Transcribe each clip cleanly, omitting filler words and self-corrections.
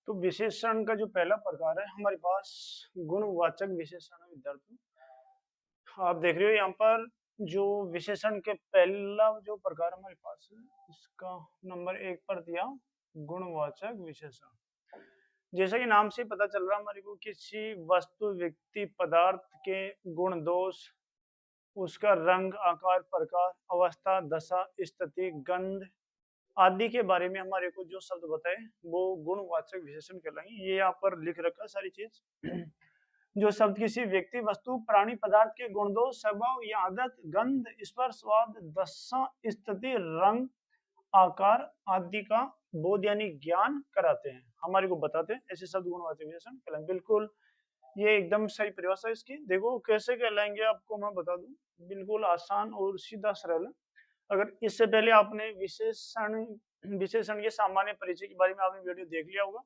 तो विशेषण का जो पहला प्रकार है हमारे पास गुणवाचक विशेषण है विद्यार्थी। आप देख रहे हो यहाँ पर जो विशेषण के पहला जो प्रकार हमारे पास है इसका नंबर 1 पर दिया गुणवाचक विशेषण। जैसा कि नाम से पता चल रहा है हमारे को किसी वस्तु व्यक्ति पदार्थ के गुण दोष, उसका रंग आकार प्रकार अवस्था दशा स्थिति गंध आदि के बारे में हमारे को जो शब्द बताए वो गुणवाचक विशेषण कहलाएंगे। ये यहाँ पर लिख रखा है सारी चीज। जो शब्द किसी व्यक्ति वस्तु प्राणी पदार्थ के गुण दोष स्वभाव या आदत गंध स्पर्श स्वाद दशा स्थिति रंग आकार आदि का बोध यानी ज्ञान कराते हैं, हमारे को बताते हैं, ऐसे शब्द गुणवाचक विशेषण कहलाएंगे। बिल्कुल ये एकदम सही परिभाषा है इसकी। देखो कैसे कहलाएंगे आपको मैं बता दूं, बिल्कुल आसान और सीधा सरल है। अगर इससे पहले आपने विशेषण विशेषण के सामान्य परिचय के बारे में आपने वीडियो देख लिया होगा,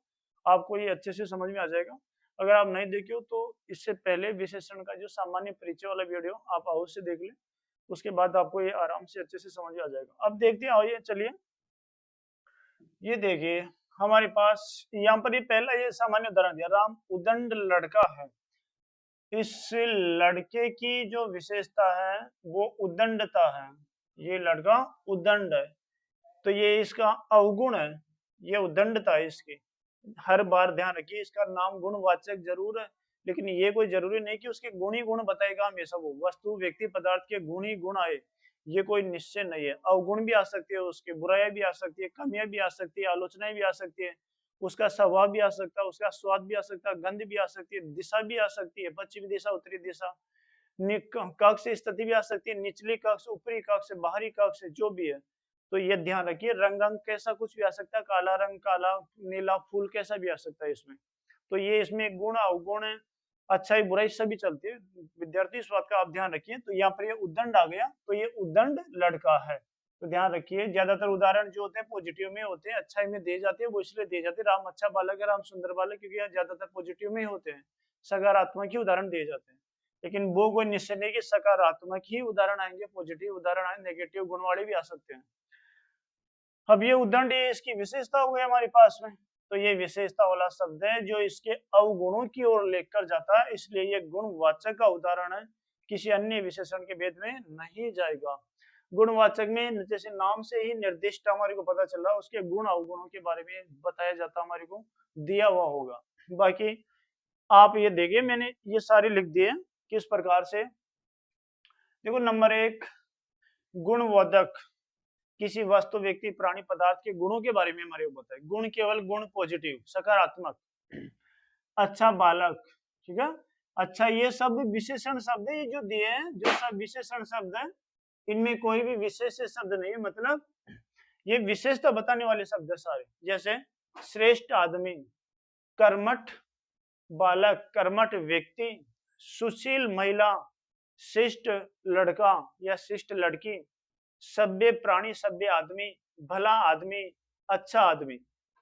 आपको ये अच्छे से समझ में आ जाएगा। अगर आप नहीं देखे हो तो इससे पहले विशेषण का जो सामान्य परिचय वाला वीडियो आप अवश्य देख लें, उसके बाद आपको ये आराम से अच्छे से समझ में आ जाएगा। अब देखते हैं, आइए चलिए ये देखिए हमारे पास यहाँ पर ये पहला ये सामान्य उदाहरण दिया, राम उदंड लड़का है। इस लड़के की जो विशेषता है वो उदंडता है, ये लड़का उदंड है, तो ये इसका अवगुण है, ये उदंडता है इसकी। हर बार ध्यान रखिए इसका नाम गुणवाचक जरूर है, लेकिन ये कोई जरूरी नहीं कि उसके गुण ही गुण बताएगा हमेशा, वो वस्तु व्यक्ति पदार्थ के गुण ही गुण आए ये कोई निश्चय नहीं है। अवगुण भी आ सकती है, उसके बुराइयां भी आ सकती है, कमियां भी आ सकती है, आलोचनाएं भी आ सकती है, उसका स्वभाव भी आ सकता है, उसका स्वाद भी आ सकता है, गंध भी आ सकती है, दिशा भी आ सकती है, पश्चिमी दिशा उत्तरी दिशा, कक्ष स्थिति भी आ सकती है, निचली कक्ष ऊपरी कक्ष बाहरी कक्ष जो भी है। तो ये ध्यान रखिए, रंग अंग कैसा कुछ भी आ सकता है, काला रंग काला नीला फूल कैसा भी आ सकता है इसमें। तो ये इसमें गुण अवगुण है, अच्छाई बुराई सभी चलती है। विद्यार्थी इस बात का आप ध्यान रखिए। तो यहाँ पर ये उद्दंड आ गया, तो ये उद्दंड लड़का है। तो ध्यान रखिए ज्यादातर उदाहरण जो होते हैं पॉजिटिव में होते हैं, अच्छाई में दिए जाते हैं, वो इसलिए दिए जाते हैं राम अच्छा बालक है, राम सुंदर बालक, क्योंकि यहाँ ज्यादातर पॉजिटिव में होते हैं, सकारात्मक ही उदाहरण दिए जाते हैं। लेकिन वो कोई निश्चय नहीं कि सकारात्मक ही उदाहरण आएंगे, पॉजिटिव उदाहरण आए, नेगेटिव गुण वाले भी आ सकते हैं। अब ये उद्दंड ये इसकी विशेषता हो गई हमारे पास में, तो ये विशेषता वाला शब्द है जो इसके अवगुणों की ओर लेकर जाता है, इसलिए ये गुणवाचक का उदाहरण है, किसी अन्य विशेषण के भेद में नहीं जाएगा। गुणवाचक में जैसे नाम से ही निर्दिष्ट हमारे को पता चल रहा है, उसके गुण अवगुणों के बारे में बताया जाता हमारे को दिया हुआ होगा। बाकी आप ये देखिए मैंने ये सारे लिख दिए किस प्रकार से। देखो नंबर 1 गुणवाचक किसी वस्तु व्यक्ति प्राणी पदार्थ के गुणों के बारे में हमारे को बताए। गुण केवल गुण पॉजिटिव सकारात्मक, अच्छा बालक, ठीक है, अच्छा, ये सब विशेषण शब्द है, ये जो दिए हैं जो सब विशेषण शब्द है, इनमें कोई भी विशेष शब्द नहीं है, मतलब ये विशेषता बताने वाले शब्द है सारे। जैसे श्रेष्ठ आदमी, कर्मठ बालक, कर्मठ व्यक्ति, सुशील महिला, शिष्ट लड़का या शिष्ट लड़की, सभ्य प्राणी सभ्य आदमी, भला आदमी, अच्छा आदमी।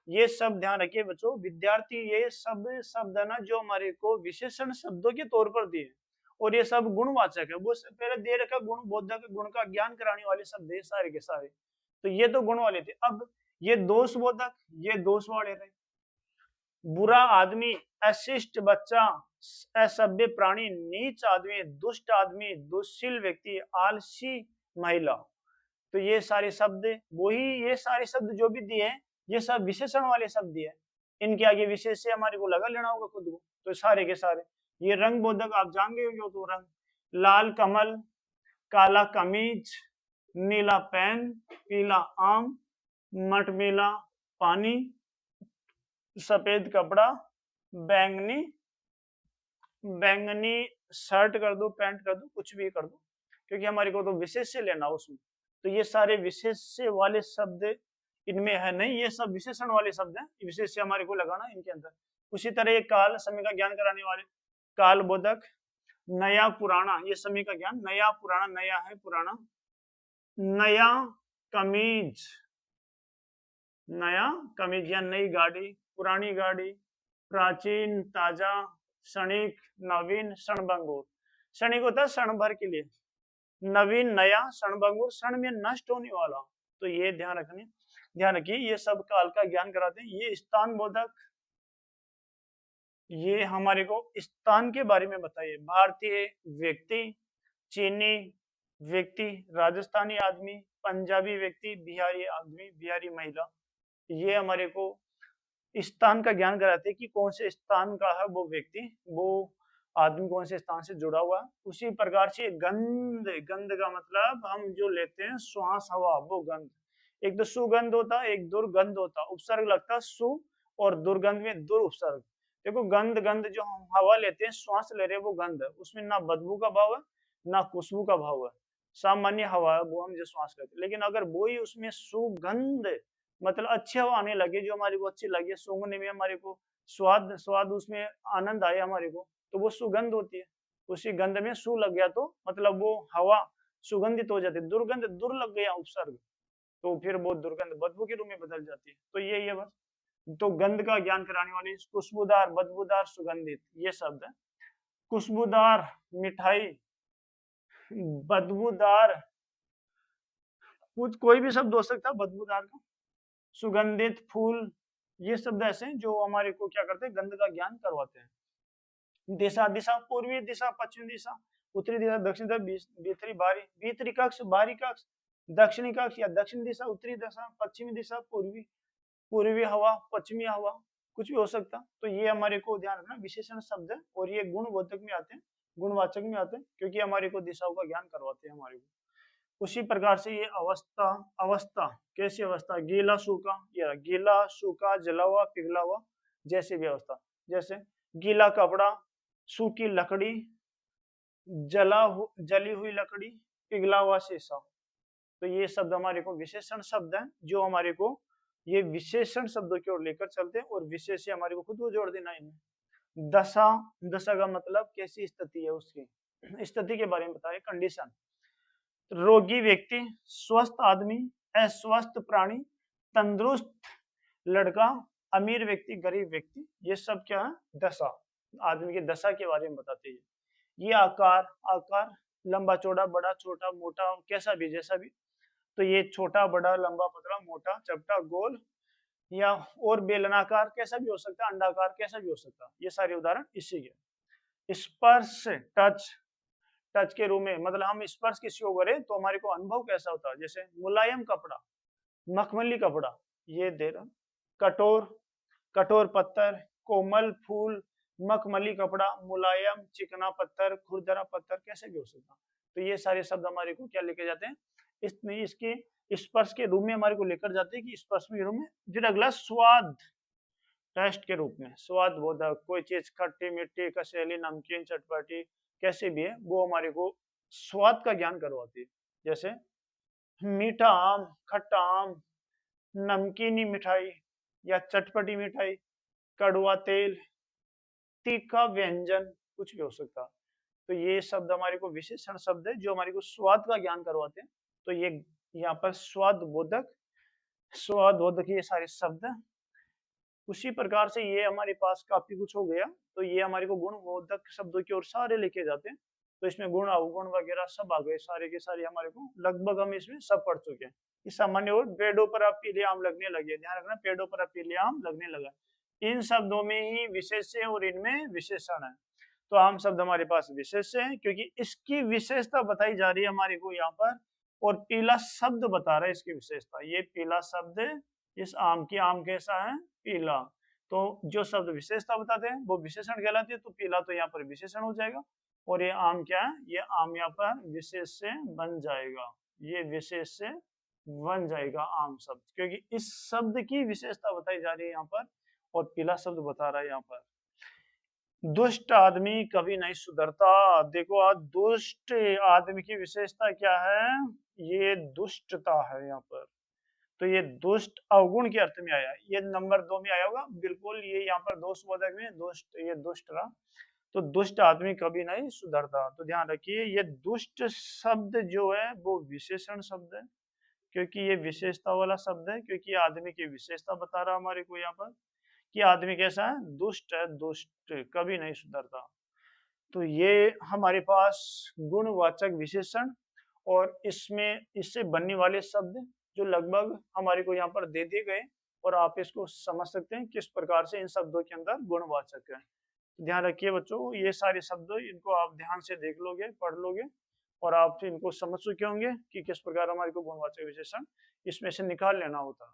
ये सब ध्यान रखिए बच्चों, विद्यार्थी ये सब शब्द है ना जो हमारे को विशेषण शब्दों के तौर पर दिए, और ये सब गुणवाचक है। वो पहले दे रखा गुण बोधक गुण का ज्ञान कराने वाले शब्द है सारे के सारे, तो ये तो गुण वाले थे। अब ये दोष बोधक, ये दोष वाले रहे। बुरा आदमी, अशिष्ट बच्चा, असभ्य प्राणी, नीच आदमी, दुष्ट आदमी, दुशील व्यक्ति, आलसी महिला। तो ये सारे शब्द वही, ये सारे शब्द जो भी दिए हैं ये सब विशेषण वाले शब्द दिए हैं, इनके आगे विशेष से हमारे को लगा लेना होगा खुद को। तो सारे के सारे ये रंग बोधक आप जान गए होंगे, तो रंग लाल कमल, काला कमीज, नीला पेन, पीला आम, मटमैला पानी, सफेद कपड़ा, बैंगनी बैंगनी शर्ट कर दो, पैंट कर दो, कुछ भी कर दो, क्योंकि हमारे को तो विशेष से लेना उसमें। तो ये सारे विशेष से वाले शब्द इनमें है नहीं, ये सब विशेषण वाले शब्द हैं, विशेष से हमारे को लगाना इनके अंदर। उसी तरह ये काल समय का ज्ञान कराने वाले, काल बोधक, नया पुराना, ये समय का ज्ञान, नया पुराना, नया है पुराना, नया कमीज, नया कमीज या नई गाड़ी, पुरानी गाड़ी, प्राचीन ताजा, क्षणिक नवीन, क्षणभंगुर। क्षणिक होता है क्षण भर के लिए, नवीन नया, क्षणभंगुर क्षण में नष्ट होने वाला। तो ये ध्यान रखिए, ये सब काल का ज्ञान कराते हैं। ये स्थान बोधक, ये हमारे को स्थान के बारे में बताइए। भारतीय व्यक्ति, चीनी व्यक्ति, राजस्थानी आदमी, पंजाबी व्यक्ति, बिहारी आदमी, बिहारी महिला। ये हमारे को स्थान का ज्ञान कराते हैं कि कौन से स्थान का है वो व्यक्ति, वो आदमी कौन से स्थान से जुड़ा हुआ है। उसी प्रकार से गंध, गंध का मतलब हम जो लेते हैं श्वास हवा, वो गंध। एक तो सुगंध होता है, एक दुर्गंध होता है। उपसर्ग लगता है सु, और दुर्गंध में दुर उपसर्ग। देखो गंध, गंध जो हम हवा लेते हैं, श्वास ले रहे हैं, वो गंध है। उसमें ना बदबू का भाव है, ना खुशबू का भाव है। सामान्य हवा है वो हम जो श्वास लेते हैं। लेकिन अगर वो ही उसमें सुगंध, मतलब अच्छी हवा आने लगे, जो हमारे को अच्छी लगे, सूंघने में हमारे को स्वाद स्वाद उसमें आनंद आए हमारे को, तो वो सुगंध होती है। उसी गंध में सु लग गया तो मतलब वो हवा सुगंधित हो जाती है। दुर्गंध, दुर लग गया उपसर्ग, तो फिर वो दुर्गंध बदबू के रूप में बदल जाती है। तो ये बस। तो गंध का ज्ञान कराने वाली खुशबूदार, बदबूदार, सुगंधित, ये शब्द है। खुशबूदार मिठाई, बदबूदार, कुछ कोई भी शब्द हो सकता है बदबूदार का। सुगंधित फूल, ये शब्द ऐसे हैं जो हमारे को क्या करते हैं, गंध का ज्ञान करवाते हैं। दिशा, दिशा पूर्वी दिशा, पश्चिमी दिशा, उत्तरी दिशा, दक्षिण दिशा, भीतरी बाहरी, भीतरी कक्ष, बाहरी कक्ष, दक्षिणी कक्ष या दक्षिण दिशा, उत्तरी दिशा, पश्चिमी दिशा, पूर्वी, पूर्वी हवा, पश्चिमी हवा, कुछ भी हो सकता। तो ये हमारे को ध्यान रखना विशेषण शब्द है, और ये गुणबोधक में आते हैं, गुणवाचक में आते हैं, क्योंकि हमारे को दिशाओं का ज्ञान करवाते हैं हमारे को। उसी प्रकार से ये अवस्था, अवस्था कैसी अवस्था, गीला सूखा, या गीला सूखा, जला हुआ, पिघला हुआ, जैसी भी अवस्था। जैसे गीला कपड़ा, सूखी लकड़ी, जली हुई लकड़ी, पिघला हुआ शीशा। तो ये शब्द हमारे को विशेषण शब्द हैं, जो हमारे को ये विशेषण शब्दों की ओर लेकर चलते हैं, और विशेष से हमारे को खुद को जोड़ देना है इनमें। दशा, दशा का मतलब कैसी स्थिति है उसकी, स्थिति के बारे में बताए, कंडीशन। रोगी व्यक्ति, स्वस्थ आदमी, अस्वस्थ प्राणी, तंदुरुस्त लड़का, अमीर व्यक्ति, गरीब व्यक्ति, ये सब क्या है, दशा। आदमी की दशा के बारे में बताते हैं। ये आकार, आकार लंबा चौड़ा, बड़ा छोटा, मोटा, कैसा भी, जैसा भी। तो ये छोटा, बड़ा, लंबा, पतला, मोटा, चपटा, गोल, या और बेलनाकार, कैसा भी हो सकता है, अंडाकार, कैसा भी हो सकता है। ये सारे उदाहरण इसी के। स्पर्श, टच, टच के रूप में, मतलब हम स्पर्श किसी को करें तो हमारे को अनुभव कैसा होता है। जैसे मुलायम कपड़ा, मखमली कपड़ा, ये दे रहा। कठोर, कठोर पत्थर, कोमल फूल, मखमली कपड़ा, मुलायम, चिकना पत्थर, खुरदरा पत्थर, कैसे भी हो सकता। तो ये सारे शब्द हमारे को क्या लेके जाते हैं, इसके स्पर्श के रूप में हमारे को लेकर जाते हैं, कि स्पर्श के रूप में। फिर अगला स्वाद, टेस्ट के रूप में, स्वाद बोधक, कोई चीज खट्टी, मीठी, कसेली, नमकीन, चटपटी, कैसे भी है, वो हमारे को स्वाद का ज्ञान करवाती है। जैसे मीठा आम, खट्टा आम, नमकीनी मिठाई या चटपटी मिठाई, कड़वा तेल, तीखा व्यंजन, कुछ भी हो सकता। तो ये शब्द हमारे को विशेषण शब्द है, जो हमारे को स्वाद का ज्ञान करवाते हैं। तो ये यहाँ पर स्वाद बोधक, स्वाद बोधक, ये सारे शब्द हैं। उसी प्रकार से ये हमारे पास काफी कुछ हो गया। तो ये हमारे को गुण बोधक शब्दों की ओर सारे लेके जाते हैं। तो इसमें गुण अवगुण वगैरह सब आ गए, सारे के सारे हमारे को लगभग हम इसमें सब पढ़ चुके हैं। इस सामान्य और पेड़ों पर अब पीले आम लगने लगे, ध्यान रखना, पेड़ों पर अब पीले आम लगने लगा। इन शब्दों में ही विशेष है और इनमें विशेषण है। तो आम शब्द हमारे पास विशेष है, क्योंकि इसकी विशेषता बताई जा रही है हमारे को यहाँ पर, और पीला शब्द बता रहा है इसकी विशेषता। ये पीला शब्द, इस आम की, आम कैसा है, पीला। तो जो शब्द विशेषता बताते हैं वो विशेषण कहलाते हैं। तो पीला तो यहाँ पर विशेषण हो जाएगा, और ये आम क्या है, ये आम यहाँ पर विशेष से बन जाएगा। ये विशेष से बन जाएगा आम शब्द, क्योंकि इस शब्द की विशेषता बताई जा रही है यहाँ पर, और पीला शब्द बता रहा है यहाँ पर। दुष्ट आदमी कभी नहीं सुधरता। देखो आज दुष्ट आदमी की विशेषता क्या है, ये दुष्टता है यहाँ पर। तो ये दुष्ट अवगुण के अर्थ में आया, ये नंबर 2 में आया होगा बिल्कुल। ये यहाँ पर दोषबोधक में दुष्ट, ये दुष्ट रहा। तो दुष्ट आदमी कभी नहीं सुधरता। तो ध्यान रखिए, ये दुष्ट शब्द जो है वो विशेषण शब्द है, क्योंकि ये विशेषता वाला शब्द है, क्योंकि आदमी की विशेषता बता रहा हमारे को यहाँ पर, कि आदमी कैसा है, दुष्ट है, दुष्ट कभी नहीं सुधरता। तो ये हमारे पास गुणवाचक विशेषण, और इसमें इससे बनने वाले शब्द जो लगभग हमारे को यहाँ पर दे दिए गए, और आप इसको समझ सकते हैं किस प्रकार से इन शब्दों के अंदर गुणवाचक है। ध्यान रखिए बच्चों, ये सारे शब्द इनको आप ध्यान से देख लोगे, पढ़ लोगे और आप इनको समझ चुके होंगे कि किस प्रकार हमारे को गुणवाचक विशेषण इसमें से निकाल लेना होता है।